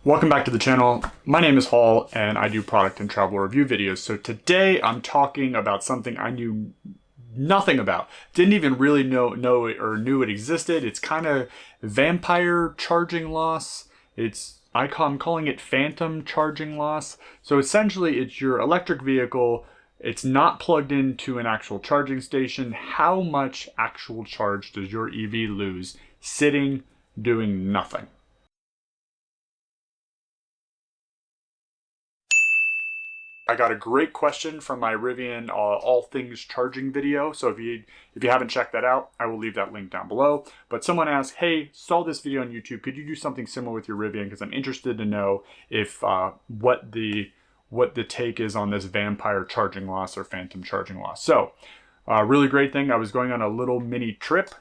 Welcome back to the channel. My name is Hall and I do product and travel review videos. So today I'm talking about something I knew nothing about. Didn't even really know it or knew it existed. It's kind of vampire charging loss. I'm calling it phantom charging loss. So essentially it's your electric vehicle. It's not plugged into an actual charging station. How much actual charge does your EV lose sitting doing nothing? I got a great question from my Rivian all things charging video. So if you haven't checked that out, I will leave that link down below. But someone asked, "Hey, saw this video on YouTube. Could you do something similar with your Rivian? Because I'm interested to know if what the take is on this vampire charging loss or phantom charging loss." So, really great thing. I was going on a little mini trip,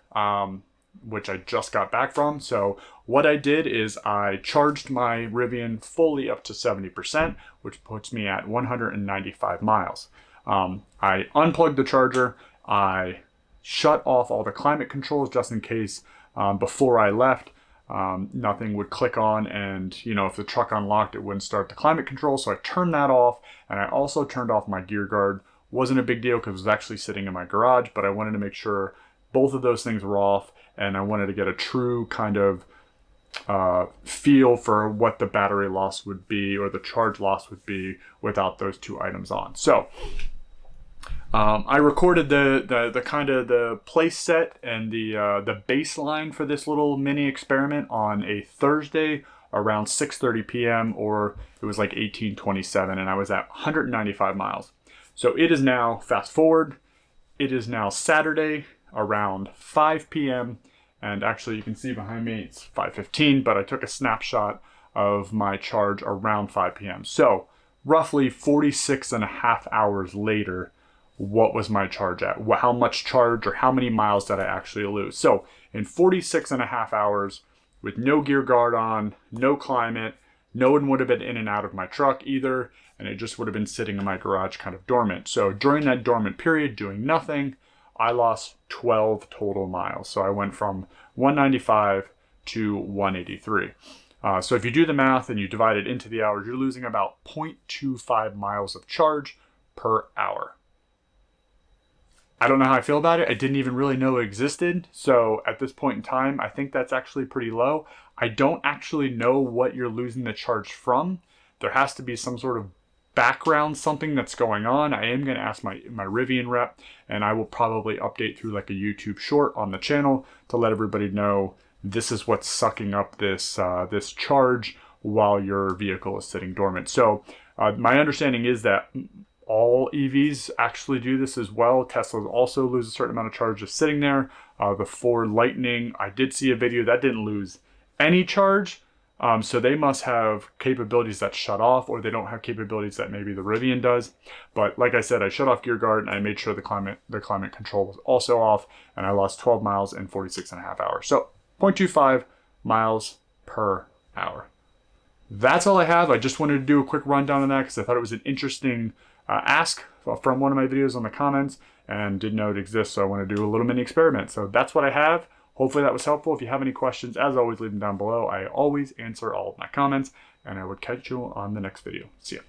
which I just got back from. So what I did is I charged my Rivian fully up to 70%, which puts me at 195 miles. I unplugged the charger. I shut off all the climate controls just in case before I left, nothing would click on, and if the truck unlocked, it wouldn't start the climate control. So I turned that off, and I also turned off my gear guard. Wasn't a big deal because it was actually sitting in my garage, but I wanted to make sure both of those things were off, and I wanted to get a true kind of feel for what the battery loss would be or the charge loss would be without those two items on. So I recorded the kind of the place set and the baseline for this little mini experiment on a Thursday around 6:30 p.m. or it was like 18:27, and I was at 195 miles. So it is now, fast forward, it is now Saturday around 5 p.m. and actually you can see behind me it's 5:15, but I took a snapshot of my charge around 5 p.m. So roughly 46 and a half hours later, what was my charge at? How much charge or how many miles did I actually lose? So in 46 and a half hours with no gear guard on, no climate, no one would have been in and out of my truck either, and it just would have been sitting in my garage kind of dormant. So during that dormant period, doing nothing, I lost 12 total miles. So I went from 195 to 183. So if you do the math and you divide it into the hours, you're losing about 0.25 miles of charge per hour. I don't know how I feel about it. I didn't even really know it existed. So at this point in time, I think that's actually pretty low. I don't actually know what you're losing the charge from. There has to be some sort of background, something that's going on. I am going to ask my Rivian rep, and I will probably update through like a YouTube short on the channel to let everybody know this is what's sucking up this this charge while your vehicle is sitting dormant. So my understanding is that all EVs actually do this as well. Teslas also lose a certain amount of charge just sitting there. The Ford Lightning, I did see a video that didn't lose any charge. So they must have capabilities that shut off, or they don't have capabilities that maybe the Rivian does. But like I said, I shut off gear guard and I made sure the climate control was also off, and I lost 12 miles in 46 and a half hours. So 0.25 miles per hour. That's all I have. I just wanted to do a quick rundown on that because I thought it was an interesting ask from one of my videos on the comments and didn't know it exists. So I want to do a little mini experiment. So that's what I have. Hopefully that was helpful. If you have any questions, as always, leave them down below. I always answer all of my comments, and I would catch you on the next video. See ya.